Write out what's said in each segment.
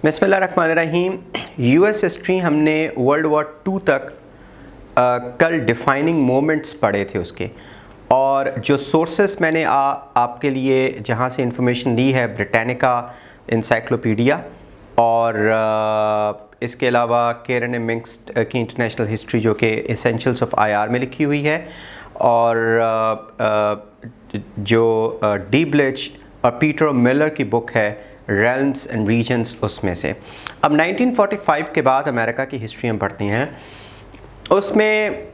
बिस्मिल्लाहिर्रहमानिर्रहीम। US history हमने world war 2 तक कल डिफाइनिंग मोमेंट्स पढ़े थे उसके, और जो सोर्सेस मैंने आपके लिए जहाँ से इंफॉर्मेशन ली है, ब्रिटानिका इंसाइक्लोपीडिया और इसके अलावा केरन ए मिंक्स की इंटरनेशनल हिस्ट्री जो कि एसेंशियल्स ऑफ आईआर में लिखी हुई है, और जो डी ब्लिच और पीटर मिलर की बुक है रेल्म्स एंड रीजन्स, उसमें से। अब 1945 के बाद अमेरिका की हिस्ट्री हम पढ़ते हैं, उसमें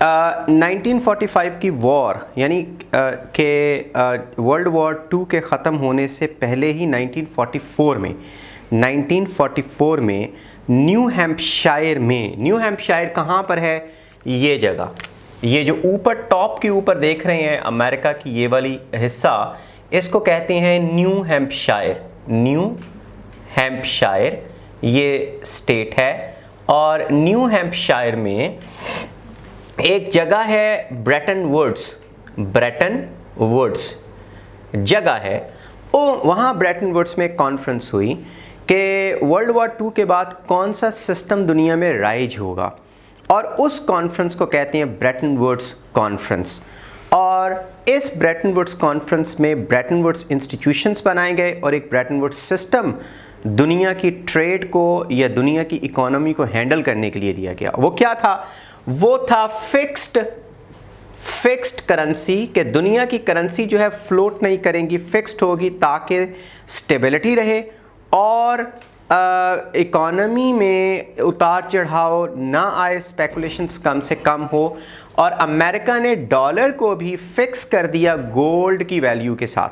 1945 की वॉर यानी कि वर्ल्ड वॉर 2 के ख़त्म होने से पहले ही 1944 में न्यू हैम्पशायर कहाँ पर है? ये जगह, ये जो ऊपर टॉप के ऊपर देख रहे हैं अमेरिका की ये वाली हिस्सा, इसको कहते हैं न्यू हैम्पशायर ये स्टेट है। और न्यू हैम्पशायर में एक जगह है ब्रेटन वुड्स जगह है। वहाँ ब्रेटन वुड्स में एक कॉन्फ्रेंस हुई कि वर्ल्ड वॉर 2 के बाद कौन सा सिस्टम दुनिया में राइज होगा, और उस कॉन्फ्रेंस को कहते हैं ब्रेटन वुड्स कॉन्फ्रेंस। और इस ब्रेटन वुड्स कॉन्फ्रेंस में ब्रेटन वुड्स इंस्टीट्यूशंस बनाए गए और एक ब्रेटन वुड्स सिस्टम दुनिया की ट्रेड को या दुनिया की इकोनॉमी को हैंडल करने के लिए दिया गया। वो क्या था? वो था फिक्स्ड करेंसी, कि दुनिया की करेंसी जो है फ्लोट नहीं करेंगी, फिक्स्ड होगी ताकि स्टेबिलिटी रहे और इकोनॉमी में उतार चढ़ाव ना आए, स्पेकुलेशंस कम से कम हो। और अमेरिका ने डॉलर को भी फिक्स कर दिया गोल्ड की वैल्यू के साथ।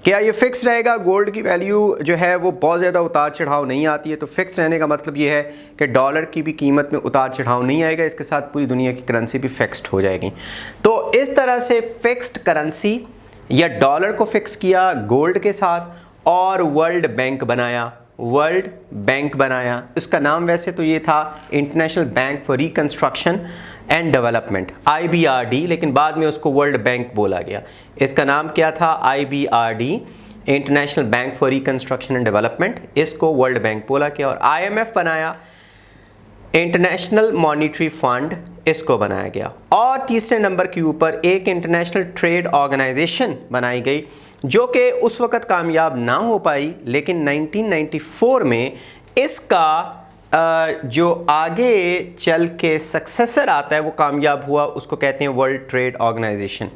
क्या ये फिक्स रहेगा? गोल्ड की वैल्यू जो है वो बहुत ज़्यादा उतार चढ़ाव नहीं आती है, तो फिक्स रहने का मतलब ये है कि डॉलर की भी कीमत में उतार चढ़ाव नहीं आएगा, इसके साथ पूरी दुनिया की करेंसी भी फिक्स्ड हो जाएगी। तो इस तरह से फिक्स्ड करेंसी या डॉलर को फिक्स किया गोल्ड के साथ और वर्ल्ड बैंक बनाया। इसका नाम वैसे तो ये था international bank for reconstruction and development, IBRD, लेकिन बाद में उसको वर्ल्ड बैंक बोला गया। इसका नाम क्या था? IBRD, international bank for reconstruction and development, इसको वर्ल्ड बैंक बोला गया। और IMF बनाया, इंटरनेशनल मॉनिटरी फंड, इसको बनाया गया। और तीसरे नंबर के ऊपर एक इंटरनेशनल ट्रेड ऑर्गेनाइजेशन बनाई गई जो कि उस वक़्त कामयाब ना हो पाई, लेकिन 1994 में इसका जो आगे चल के सक्सेसर आता है वो कामयाब हुआ, उसको कहते हैं वर्ल्ड ट्रेड ऑर्गेनाइजेशन।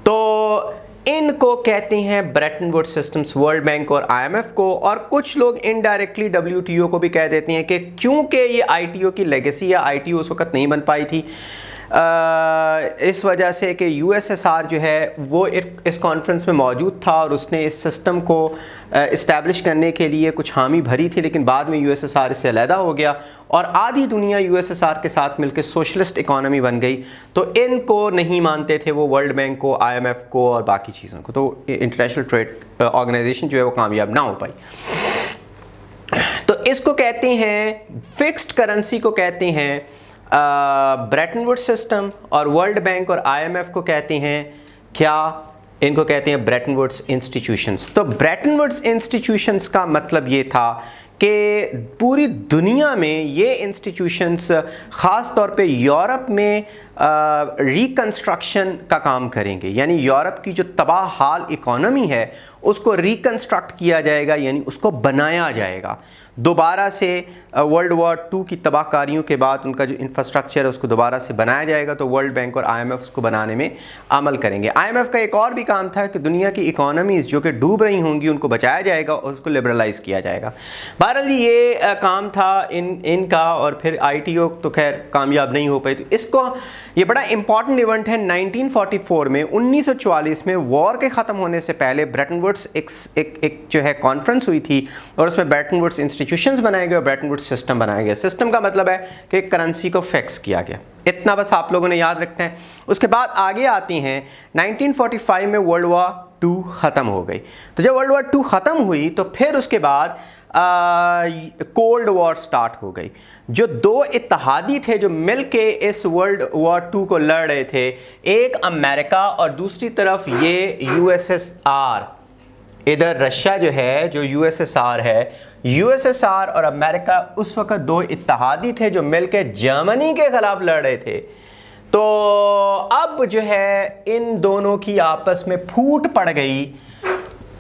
तो इनको कहते हैं Bretton Woods systems, World Bank और IMF को। और कुछ लोग इनडायरेक्टली WTO को भी कह देते हैं कि क्योंकि ये ITO की लेगेसी या ITO उस वक्त नहीं बन पाई थी, इस वजह से कि USSR जो है वो इस कॉन्फ्रेंस में मौजूद था और उसने इस सिस्टम को इस्टेब्लिश करने के लिए कुछ हामी भरी थी, लेकिन बाद में USSR इससे अलहदा हो गया और आधी दुनिया USSR के साथ मिलकर सोशलिस्ट इकोनॉमी बन गई। तो इनको नहीं मानते थे वो वर्ल्ड बैंक को, IMF को और बाकी चीज़ों को, तो इंटरनेशनल ट्रेड ऑर्गेनाइजेशन जो है वो कामयाब ना हो पाई। तो इसको कहते हैं फिक्स्ड करेंसी को कहते हैं ब्रेटन वुड्स सिस्टम, और वर्ल्ड बैंक और IMF को कहते हैं क्या? इनको कहते हैं ब्रेटन वुड्स इंस्टीट्यूशंस। तो ब्रेटन वुड्स इंस्टीट्यूशंस का मतलब ये था कि पूरी दुनिया में ये इंस्टीट्यूशंस ख़ास तौर पे यूरोप में रिकंस्ट्रक्शन का काम करेंगे, यानी यूरोप की जो तबाह हाल इकोनॉमी है उसको रिकंस्ट्रक्ट किया जाएगा, यानी उसको बनाया जाएगा दोबारा से। वर्ल्ड वॉर 2 की तबाहकारियों के बाद उनका जो इंफ्रास्ट्रक्चर है उसको दोबारा से बनाया जाएगा। तो वर्ल्ड बैंक और IMF उसको बनाने में अमल करेंगे। IMF का एक और भी काम था कि दुनिया की इकोनॉमीज़ जो कि डूब रही होंगी उनको बचाया जाएगा और उसको लिबरलाइज़ किया जाएगा। बहरहाल ये काम था इनका, और फिर ITO तो खैर कामयाब नहीं हो पाई। तो इसको ये बड़ा इंपॉर्टेंट इवेंट है। 1944 में 1944 में वॉर के ख़त्म होने से पहले ब्रेटन वुड्स एक जो है कॉन्फ्रेंस हुई थी और उसमें ब्रेटन वुड्स इंस्टीट्यूशंस बनाए गए और ब्रेटन वुड्स सिस्टम बनाया गया। सिस्टम का मतलब है कि करेंसी को फिक्स किया गया। इतना बस आप लोगों ने याद रखना है। उसके बाद आगे आती हैं 1945 में वर्ल्ड वॉर 2 ख़त्म हो गई। तो जब वर्ल्ड वॉर 2 ख़त्म हुई तो फिर उसके बाद कोल्ड वॉर स्टार्ट हो गई। जो दो इत्तेहादी थे जो मिल के इस वर्ल्ड वॉर 2 को लड़ रहे थे, एक अमेरिका और दूसरी तरफ ये इधर रशिया जो है, जो यूएसएसआर है, यूएसएसआर और अमेरिका उस वक्त दो इत्तेहादी थे जो मिलकर जर्मनी के खिलाफ लड़ रहे थे। तो अब जो है इन दोनों की आपस में फूट पड़ गई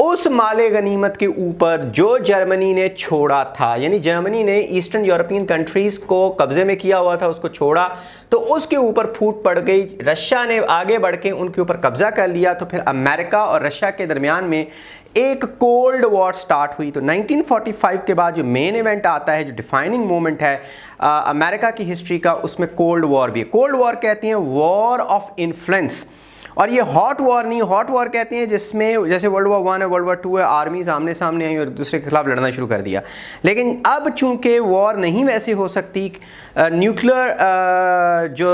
उस माले गनीमत के ऊपर जो जर्मनी ने छोड़ा था। यानी जर्मनी ने ईस्टर्न यूरोपियन कंट्रीज को कब्जे में किया हुआ था, उसको छोड़ा, तो उसके ऊपर फूट पड़ गई। रशिया ने आगे बढ़ के उनके ऊपर कब्जा कर लिया। तो फिर अमेरिका और रशिया के दरमियान में एक कोल्ड वॉर स्टार्ट हुई। तो 1945 के बाद जो मेन इवेंट आता है, जो डिफाइनिंग मोमेंट है अमेरिका की हिस्ट्री का, उसमें कोल्ड वॉर भी है। कोल्ड वॉर कहते हैं वॉर ऑफ इन्फ्लुएंस। और ये हॉट वॉर नहीं, हॉट वॉर कहते हैं जिसमें जैसे वर्ल्ड वॉर 1 है, वर्ल्ड वॉर 2 है, आर्मीज आमने सामने आई और एक दूसरे के खिलाफ लड़ना शुरू कर दिया। लेकिन अब चूंकि वॉर नहीं वैसे हो सकती, न्यूक्लियर जो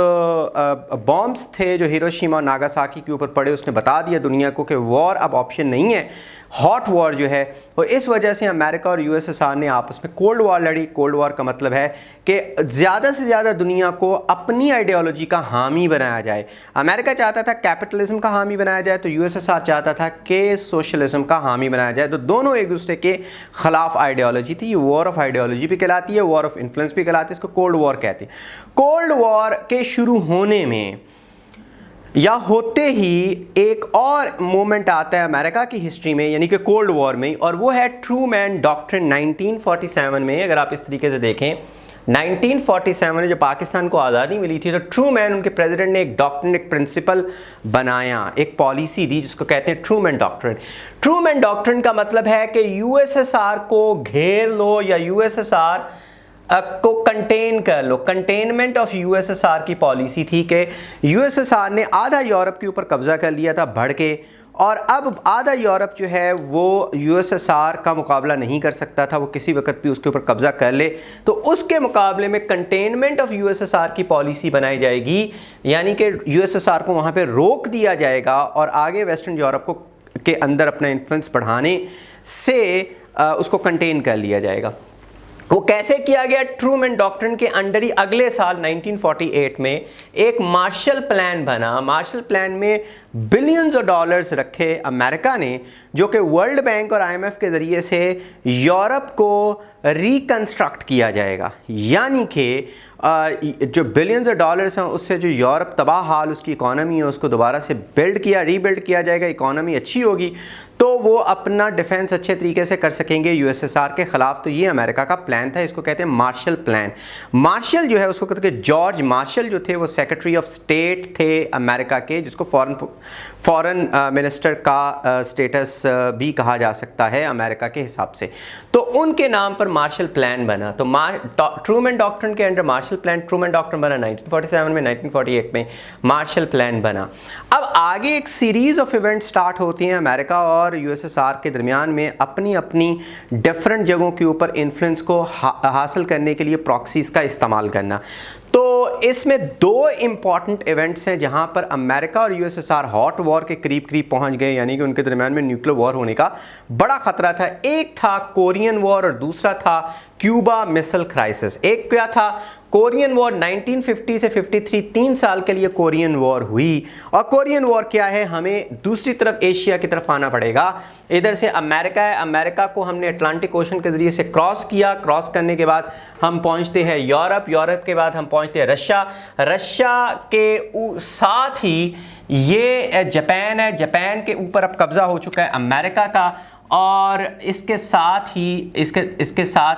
बॉम्ब्स थे जो हिरोशिमा और नागासाकी के ऊपर पड़े, उसने बता दिया दुनिया को कि वॉर अब ऑप्शन नहीं है, हॉट वॉर जो है। और इस वजह से अमेरिका और यूएसएसआर ने आपस में कोल्ड वॉर लड़ी। कोल्ड वॉर का मतलब है कि ज़्यादा से ज़्यादा दुनिया को अपनी आइडियोलॉजी का हामी बनाया जाए। अमेरिका चाहता था कैपिटलिज्म का हामी बनाया जाए, तो यूएसएसआर चाहता था कि सोशलिज्म का हामी बनाया जाए। तो दोनों एक दूसरे के खिलाफ आइडियोलॉजी थी। ये वॉर ऑफ आइडियोलॉजी भी कहलाती है, वॉर ऑफ इन्फ्लुएंस भी कहलाती है, इसको कोल्ड वॉर कहते हैं। कोल्ड वॉर के शुरू होने में या होते ही एक और मोमेंट आता है अमेरिका की हिस्ट्री में, यानी कि कोल्ड वॉर में, और वो है ट्रूमैन डॉक्ट्रिन 1947 में। अगर आप इस तरीके से देखें, 1947 में जब पाकिस्तान को आज़ादी मिली थी, तो ट्रूमैन उनके प्रेसिडेंट ने एक डॉक्ट्रिन, एक प्रिंसिपल बनाया, एक पॉलिसी दी जिसको कहते हैं ट्रूमैन डॉक्ट्रिन। ट्रूमैन डॉक्ट्रिन का मतलब है कि यूएसएसआर को घेर लो या यूएसएसआर को कंटेन कर लो। कंटेनमेंट ऑफ यूएसएसआर की पॉलिसी थी कि यूएसएसआर ने आधा यूरोप के ऊपर कब्जा कर लिया था बढ़ के, और अब आधा यूरोप जो है वो यूएसएसआर का मुकाबला नहीं कर सकता था, वो किसी वक्त भी उसके ऊपर कब्जा कर ले। तो उसके मुकाबले में कंटेनमेंट ऑफ यूएसएसआर की पॉलिसी बनाई जाएगी, यानी कि यूएसएसआर को वहाँ पे रोक दिया जाएगा और आगे वेस्टर्न यूरोप को के अंदर अपना इन्फ्लुएंस बढ़ाने से उसको कंटेन कर लिया जाएगा। वो कैसे किया गया? ट्रूमैन डॉक्ट्रिन के अंडर ही अगले साल 1948 में एक मार्शल प्लान बना। मार्शल प्लान में बिलियंस ऑफ डॉलर्स रखे अमेरिका ने, जो कि वर्ल्ड बैंक और आईएमएफ के ज़रिए से यूरोप को रिकंस्ट्रक्ट किया जाएगा। यानी कि जो बिलियंस ऑफ डॉलर्स हैं उससे जो यूरोप तबाह हाल उसकी इकॉनमी है उसको दोबारा से रीबिल्ड किया जाएगा। इकॉनमी अच्छी होगी तो वो अपना डिफेंस अच्छे तरीके से कर सकेंगे यूएसएसआर के ख़िलाफ़। तो ये अमेरिका का प्लान था, इसको कहते हैं मार्शल प्लान। मार्शल जो है उसको कहते हैं, जॉर्ज मार्शल जो थे वो सेक्रेटरी ऑफ स्टेट थे अमेरिका के, जिसको फॉरेन मिनिस्टर का स्टेटस भी कहा जा सकता है अमेरिका के हिसाब से। तो उनके नाम पर मार्शल प्लान बना। तो ट्रूमैन डॉक्ट्रिन के under Marshall plan, Truman doctrine बना 1947 में, 1948 में मार्शल प्लान बना। अब आगे एक सीरीज ऑफ इवेंट स्टार्ट होती हैं अमेरिका और यूएसएसआर के दरमियान में अपनी अपनी डिफरेंट जगहों के ऊपर इन्फ्लुएंस को हासिल करने के लिए प्रॉक्सीज का इस्तेमाल करना। तो इसमें दो इम्पॉर्टेंट इवेंट्स हैं जहां पर अमेरिका और यूएसएसआर हॉट वॉर के करीब करीब पहुंच गए, यानी कि उनके दरमियान में न्यूक्लियर वॉर होने का बड़ा खतरा था। एक था कोरियन वॉर और दूसरा था क्यूबा मिसाइल क्राइसिस। एक क्या था? कोरियन वॉर 1950 से 53, 3 साल के लिए कोरियन वॉर हुई। और कोरियन वॉर क्या है? हमें दूसरी तरफ एशिया की तरफ आना पड़ेगा। इधर से अमेरिका है, अमेरिका को हमने अटलांटिक ओशन के ज़रिए से क्रॉस किया। क्रॉस करने के बाद हम पहुंचते हैं यूरोप, यूरोप के बाद हम पहुंचते हैं रशिया, रशिया के साथ ही ये जापान है, जापान के ऊपर अब कब्ज़ा हो चुका है अमेरिका का। और इसके साथ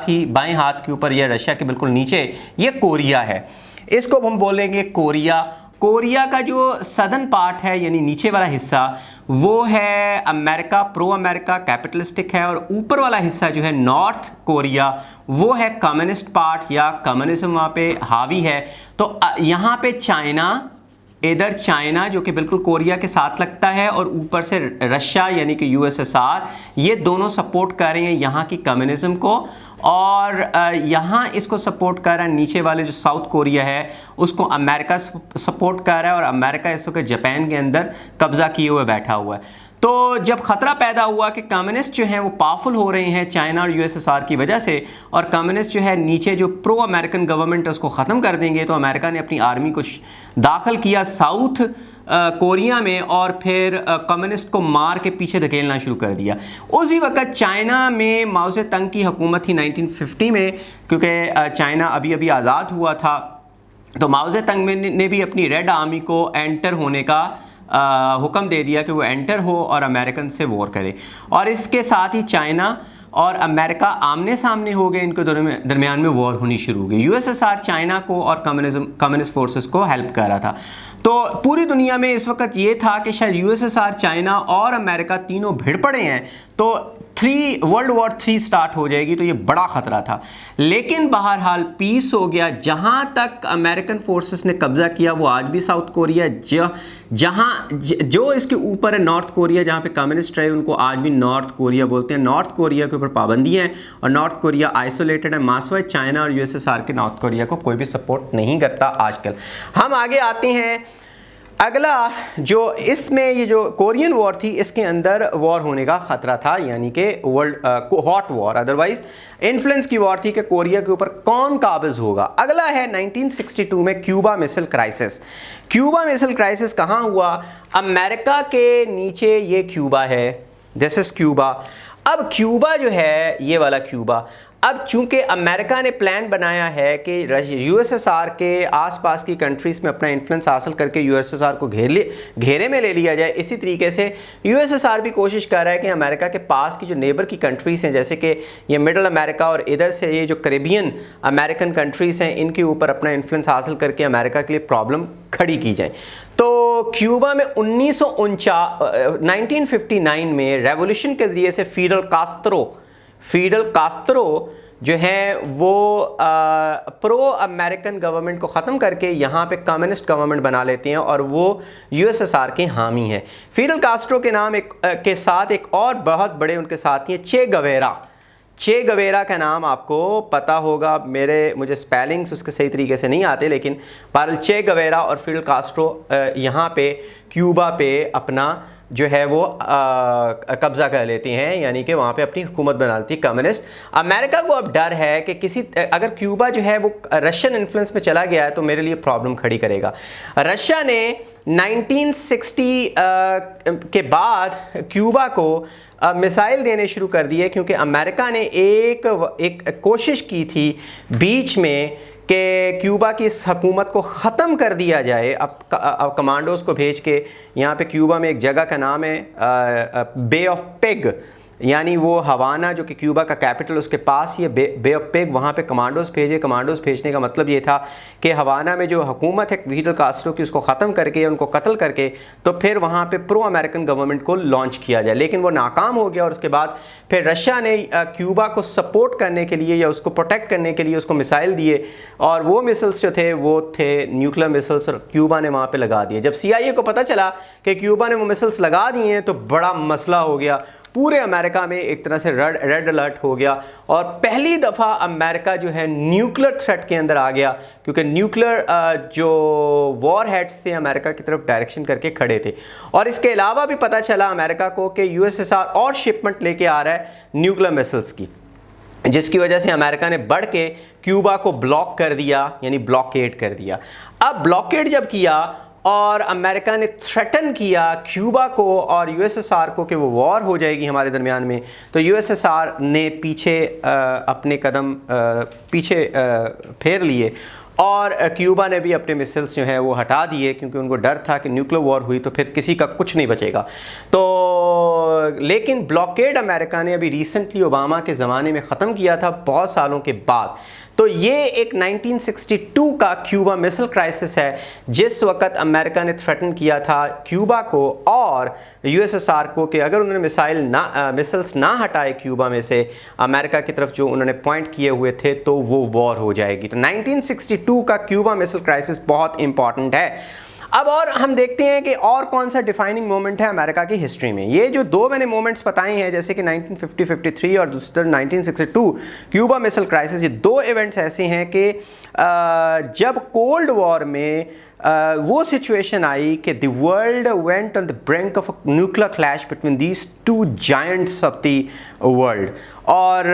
ही बाएं हाथ के ऊपर, यह रशिया के बिल्कुल नीचे, ये कोरिया है। इसको हम बोलेंगे कोरिया। कोरिया का जो सदर्न पार्ट है यानी नीचे वाला हिस्सा वो है अमेरिका, प्रो अमेरिका, कैपिटलिस्टिक है। और ऊपर वाला हिस्सा जो है नॉर्थ कोरिया वो है कम्युनिस्ट पार्ट या कम्युनिज्म वहाँ पे हावी है। तो यहाँ पे चाइना, इधर चाइना जो कि बिल्कुल कोरिया के साथ लगता है, और ऊपर से रशिया यानी कि यूएसएसआर, ये दोनों सपोर्ट कर रहे हैं यहाँ की कम्युनिज्म को। और यहाँ इसको सपोर्ट कर रहा है नीचे वाले जो साउथ कोरिया है उसको अमेरिका सपोर्ट कर रहा है, और अमेरिका इस वक्त जापान के अंदर कब्जा किए हुए बैठा हुआ है। तो जब ख़तरा पैदा हुआ कि कम्युनिस्ट जो हैं वो पावरफुल हो रहे हैं चाइना और यूएसएसआर की वजह से, और कम्युनिस्ट जो है नीचे जो प्रो अमेरिकन गवर्नमेंट है उसको ख़त्म कर देंगे, तो अमेरिका ने अपनी आर्मी को दाखिल किया साउथ कोरिया में और फिर कम्युनिस्ट को मार के पीछे धकेलना शुरू कर दिया। उसी वक्त चाइना में माओ से तंग की हुकूमत थी 1950 में, क्योंकि चाइना अभी अभी आज़ाद हुआ था। तो माओ से तंग ने भी अपनी रेड आर्मी को एंटर होने का हुक्म दे दिया कि वो एंटर हो और अमेरिकन से वॉर करे, और इसके साथ ही चाइना और अमेरिका आमने सामने हो गए, इनके दरमियान में वॉर होनी शुरू हो गई। यूएसएसआर चाइना को और कम्युनिस्ट फोर्सेस को हेल्प कर रहा था। तो पूरी दुनिया में इस वक्त ये था कि शायद यूएसएसआर, चाइना और अमेरिका तीनों भिड़ पड़े हैं, तो वर्ल्ड वॉर 3 स्टार्ट हो जाएगी, तो ये बड़ा ख़तरा था। लेकिन बहरहाल पीस हो गया। जहाँ तक अमेरिकन फोर्सेस ने कब्ज़ा किया वो आज भी साउथ कोरिया, जो इसके ऊपर है नॉर्थ कोरिया, जहाँ पे कम्युनिस्ट रहे उनको आज भी नॉर्थ कोरिया बोलते हैं। नॉर्थ कोरिया के ऊपर पाबंदी है और नॉर्थ कोरिया आइसोलेटेड है। मासवा चाइना और यूएसएसआर के नॉर्थ कोरिया को कोई भी सपोर्ट नहीं करता आजकल। हम आगे आते हैं। अगला जो इसमें ये जो कोरियन वॉर थी, इसके अंदर वॉर होने का ख़तरा था, यानी कि world hot war, otherwise influence की वॉर थी कि कोरिया के ऊपर कौन काबिज होगा। अगला है 1962 में Cuba missile crisis. Cuba missile crisis कहाँ हुआ? अमेरिका के नीचे ये क्यूबा है, दिस इज क्यूबा। अब क्यूबा जो है, ये वाला क्यूबा, अब चूंकि अमेरिका ने प्लान बनाया है कि यूएसएसआर के आसपास की कंट्रीज़ में अपना इन्फ्लुएंस हासिल करके यूएसएसआर को घेरे में ले लिया जाए, इसी तरीके से यूएसएसआर भी कोशिश कर रहा है कि अमेरिका के पास की जो नेबर की कंट्रीज़ हैं, जैसे कि ये मिडल अमेरिका और इधर से ये जो कैरेबियन अमेरिकन कंट्रीज़ हैं, इनके ऊपर अपना इन्फ्लुएंस हासिल करके अमेरिका के लिए प्रॉब्लम खड़ी की जाए। तो क्यूबा में 1959 में रेवोल्यूशन के ज़रिए से फिडल कास्त्रो जो है वो प्रो अमेरिकन गवर्नमेंट को ख़त्म करके यहाँ पे कम्युनिस्ट गवर्नमेंट बना लेते हैं और वो यूएसएसआर के हामी हैं। फिडल कास्ट्रो के नाम के साथ एक और बहुत बड़े उनके साथी हैं, चे गवेरा का नाम आपको पता होगा। मुझे स्पेलिंग्स उसके सही तरीके से नहीं आते, लेकिन पारल चे गवेरा और फिडल कास्ट्रो यहाँ पे क्यूबा पे अपना जो है वो कब्ज़ा कर लेते हैं, यानी कि वहाँ पे अपनी हुकूमत बना लेती है कम्युनिस्ट। अमेरिका को अब डर है कि अगर क्यूबा जो है वो रशियन इन्फ्लुएंस में चला गया है तो मेरे लिए प्रॉब्लम खड़ी करेगा। रशिया ने 1960 के बाद क्यूबा को मिसाइल देने शुरू कर दिए, क्योंकि अमेरिका ने एक कोशिश की थी बीच में कि क्यूबा की इस हुकूमत को ख़त्म कर दिया जाए। अब कमांडोज़ को भेज के यहाँ पे क्यूबा में एक जगह का नाम है बे ऑफ पेग, यानी वो हवाना जो कि क्यूबा का कैपिटल उसके पास ये बे ऑफ पेग, वहाँ पे कमांडोज़ भेजे। कमांडोज़ भेजने का मतलब ये था कि हवाना में जो हुकूमत है फिडल कास्ट्रो की, उसको ख़त्म करके उनको कत्ल करके तो फिर वहाँ पे प्रो अमेरिकन गवर्नमेंट को लॉन्च किया जाए। लेकिन वो नाकाम हो गया और उसके बाद फिर रशिया ने क्यूबा को सपोर्ट करने के लिए या उसको प्रोटेक्ट करने के लिए उसको मिसाइल दिए, और वो मिसाइल्स जो थे वो थे न्यूक्लियर मिसाइल्स, और क्यूबा ने वहाँ पर लगा दिए। जब CIA को पता चला कि क्यूबा ने वो मिसाइल्स लगा दिए हैं तो बड़ा मसला हो गया, पूरे अमेरिका में एक तरह से रेड अलर्ट हो गया, और पहली दफ़ा अमेरिका जो है न्यूक्लियर थ्रेट के अंदर आ गया, क्योंकि न्यूक्लियर जो वॉर हेड्स थे अमेरिका की तरफ डायरेक्शन करके खड़े थे। और इसके अलावा भी पता चला अमेरिका को कि यूएसएसआर और शिपमेंट लेके आ रहा है न्यूक्लियर मिसाइल्स की, जिसकी वजह से अमेरिका ने बढ़ के क्यूबा को ब्लॉक कर दिया, यानी ब्लॉकेड कर दिया। अब ब्लॉकेड जब किया और अमेरिका ने थ्रेटन किया क्यूबा को और यूएसएसआर को कि वो वॉर हो जाएगी हमारे दरमियान में, तो यूएसएसआर ने अपने कदम पीछे फेर लिए और क्यूबा ने भी अपने मिसाइल्स जो हैं वो हटा दिए, क्योंकि उनको डर था कि न्यूक्लियर वॉर हुई तो फिर किसी का कुछ नहीं बचेगा। तो लेकिन ब्लॉकेड अमेरिका ने अभी रिसेंटली ओबामा के ज़माने में ख़त्म किया था, बहुत सालों के बाद। तो ये एक 1962 का क्यूबा मिसाइल क्राइसिस है, जिस वक्त अमेरिका ने थ्रेटन किया था क्यूबा को और यूएसएसआर को कि अगर उन्होंने मिसाइल्स ना हटाए क्यूबा में से अमेरिका की तरफ जो उन्होंने पॉइंट किए हुए थे, तो वो वॉर हो जाएगी। तो 1962 का क्यूबा मिसाइल क्राइसिस बहुत इंपॉर्टेंट है। अब और हम देखते हैं कि और कौन सा डिफाइनिंग मोमेंट है अमेरिका की हिस्ट्री में। ये जो दो मैंने मोमेंट्स बताए हैं, जैसे कि 1950-53 और दूसरा 1962 क्यूबा मिसाइल क्राइसिस, ये दो इवेंट्स ऐसे हैं कि जब कोल्ड वॉर में वो सिचुएशन आई कि the world went on the brink of a nuclear clash between these two giants of the world. और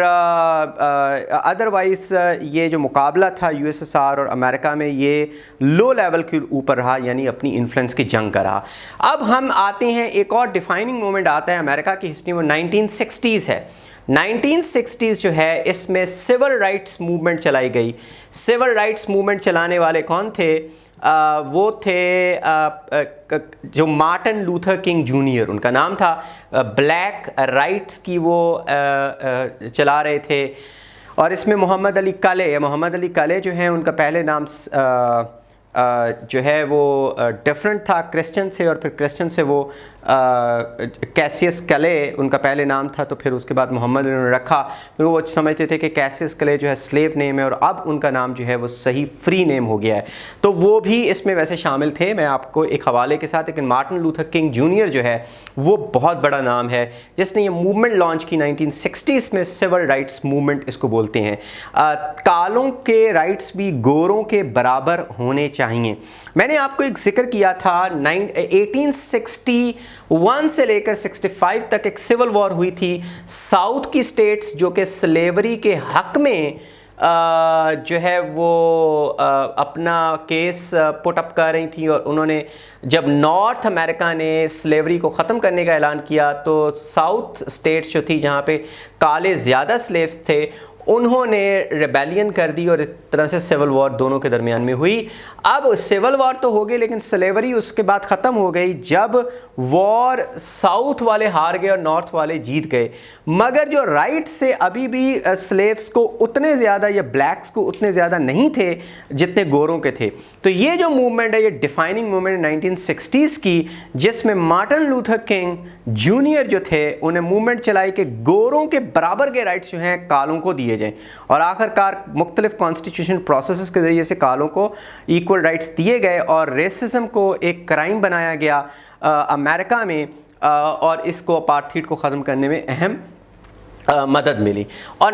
अदरवाइज ये जो मुकाबला था यूएसएसआर और अमेरिका में, ये लो लेवल के ऊपर रहा, यानी अपनी इन्फ्लुएंस की जंग का रहा। अब हम आते हैं, एक और डिफाइनिंग मोमेंट आता है अमेरिका की हिस्ट्री में, 1960s है। 1960s जो है, इसमें सिविल राइट्स मूवमेंट चलाई गई। सिविल राइट्स मूवमेंट चलाने वाले कौन थे? वो थे जो मार्टिन लूथर किंग जूनियर, उनका नाम था। ब्लैक राइट्स की वो चला रहे थे। और इसमें मोहम्मद अली काले जो हैं, उनका पहले नाम जो है वो डिफरेंट था क्रिश्चियन से, और फिर क्रिश्चियन से वो कैसियस क्ले उनका पहले नाम था, तो फिर उसके बाद मोहम्मद उन्होंने रखा, क्योंकि वो समझते थे कि कैसियस क्ले जो है स्लेव नेम है, और अब उनका नाम जो है वो सही फ्री नेम हो गया है। तो वो भी इसमें वैसे शामिल थे, मैं आपको एक हवाले के साथ। लेकिन मार्टिन लूथर किंग जूनियर जो है वो बहुत बड़ा नाम है, जिसने ये मूवमेंट लॉन्च की 1960s में। सिविल राइट्स मूवमेंट इसको बोलते हैं। कालों के राइट्स भी गोरों के बराबर होने चाहिए। मैंने आपको एक जिक्र किया था 1861 से लेकर 65 तक एक सिविल वॉर हुई थी। साउथ की स्टेट्स जो कि स्लेवरी के हक में जो है वो अपना केस पुट अप कर रही थी, और उन्होंने जब नॉर्थ अमेरिका ने स्लेवरी को ख़त्म करने का ऐलान किया, तो साउथ स्टेट्स जो थी जहाँ पे काले ज़्यादा स्लेव्स थे, उन्होंने रिबेलियन कर दी, और इस तरह से सिविल वॉर दोनों के दरमियान में हुई। अब सिविल वॉर तो हो गई, लेकिन स्लेवरी उसके बाद ख़त्म हो गई जब वॉर साउथ वाले हार गए और नॉर्थ वाले जीत गए। मगर जो राइट से अभी भी स्लेव्स को उतने ज़्यादा, या ब्लैक्स को उतने ज़्यादा नहीं थे जितने गोरों के थे। तो ये जो मूवमेंट है, ये डिफाइनिंग मूवमेंट 1960s की, जिसमें मार्टिन लूथर किंग जूनियर जो थे, उन्हें मूवमेंट चलाई कि गोरों के बराबर के राइट्स जो हैं कालों को दिए जाएं। और आखिरकार मुख्तलिफ कॉन्स्टिट्यूशन प्रोसेसेस के ज़रिए से कालों को इक्वल राइट्स दिए गए, और रेसिज्म को एक क्राइम बनाया गया अमेरिका में, और इसको अपार्थाइड को ख़त्म करने में अहम मदद मिली। और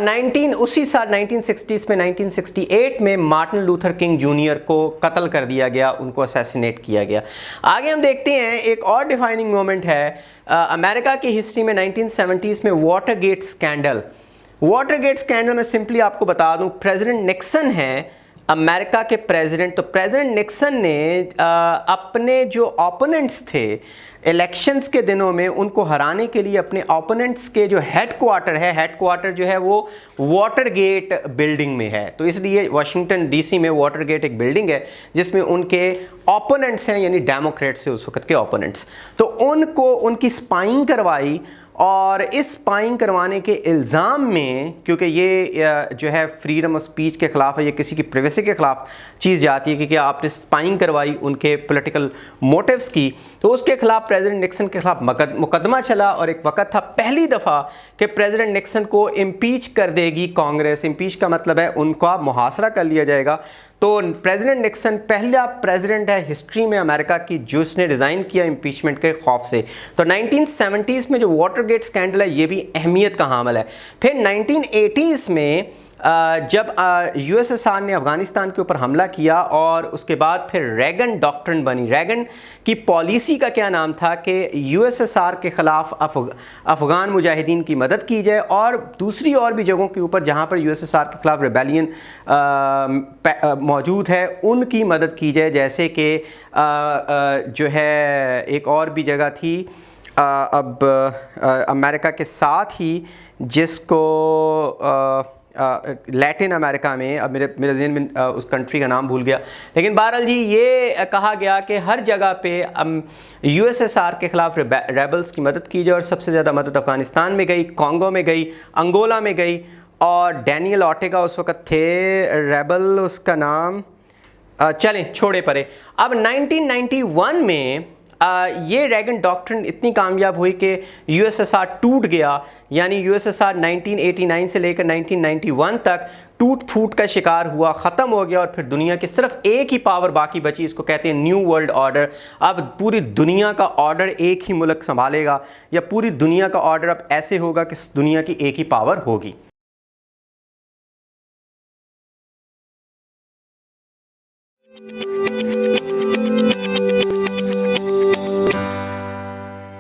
उसी साल 1960s में 1968 में मार्टिन लूथर किंग जूनियर को कत्ल कर दिया गया, उनको असैसिनेट किया गया। आगे हम देखते हैं, एक और डिफाइनिंग मोमेंट है अमेरिका की हिस्ट्री में 1970s में वाटरगेट स्कैंडल। वाटरगेट स्कैंडल में सिंपली आपको बता दूं, प्रेसिडेंट निक्सन हैं अमेरिका के प्रेसिडेंट। तो प्रेसिडेंट निक्सन ने अपने जो ओपोनेंट्स थे इलेक्शंस के दिनों में, उनको हराने के लिए अपने ओपोनेंट्स के जो हेडक्वार्टर जो है वो वाटरगेट बिल्डिंग में है। तो इसलिए वाशिंगटन डीसी में वाटरगेट एक बिल्डिंग है जिसमें उनके ओपोनेंट्स हैं, यानी डेमोक्रेट्स से उस वक्त के ओपोनेंट्स। तो उनको उनकी स्पाइंग करवाई, और इस स्पाइंग करवाने के इल्ज़ाम में, क्योंकि ये जो है फ्रीडम ऑफ स्पीच के ख़िलाफ़ है, ये किसी की प्राइवेसी के ख़िलाफ़ चीज़ जाती है, क्योंकि आपने स्पाइंग करवाई उनके पॉलिटिकल मोटिव्स की, तो उसके ख़िलाफ़ प्रेसिडेंट निक्सन के ख़िलाफ़ मुकदमा चला। और एक वक्त था पहली दफ़ा कि प्रेसिडेंट निक्सन को इम्पीच कर देगी कांग्रेस। इम्पीच का मतलब है उनका मुहासरा कर लिया जाएगा। तो प्रेसिडेंट निक्सन पहला प्रेसिडेंट है हिस्ट्री में अमेरिका की जिसने रिज़ाइन किया इम्पीचमेंट के खौफ से। तो 1970s में जो वाटरगेट स्कैंडल है, ये भी अहमियत का हामिल है। फिर 1980s में जब यूएसएसआर ने अफ़गानिस्तान के ऊपर हमला किया, और उसके बाद फिर रेगन डॉक्ट्रिन बनी। रेगन की पॉलिसी का क्या नाम था कि यूएसएसआर के ख़िलाफ़ अफ़गान मुजाहिदीन की मदद की जाए, और दूसरी और भी जगहों के ऊपर जहाँ पर यूएसएसआर के ख़िलाफ़ रिबेलियन मौजूद है, उनकी मदद की जाए। जैसे कि जो है एक और भी जगह थी अब अमेरिका के साथ ही, जिसको लैटिन अमेरिका में, अब मेरे ज़हन में उस कंट्री का नाम भूल गया, लेकिन बहरहाल जी ये कहा गया कि हर जगह पे यूएसएसआर के ख़िलाफ़ रेबल्स की मदद की जाए, और सबसे ज़्यादा मदद अफ़गानिस्तान में गई, कॉन्गो में गई, अंगोला में गई। और डैनियल ऑर्टेगा उस वक़्त थे रेबल, उसका नाम चलें छोड़े परे। अब 1991 में ये रैगन डॉक्ट्रिन इतनी कामयाब हुई कि यूएसएसआर टूट गया, यानी यूएसएसआर 1989 से लेकर 1991 तक टूट फूट का शिकार हुआ, ख़त्म हो गया और फिर दुनिया की सिर्फ एक ही पावर बाकी बची, इसको कहते हैं न्यू वर्ल्ड ऑर्डर। अब पूरी दुनिया का ऑर्डर एक ही मुल्क संभालेगा, या पूरी दुनिया का ऑर्डर अब ऐसे होगा कि दुनिया की एक ही पावर होगी।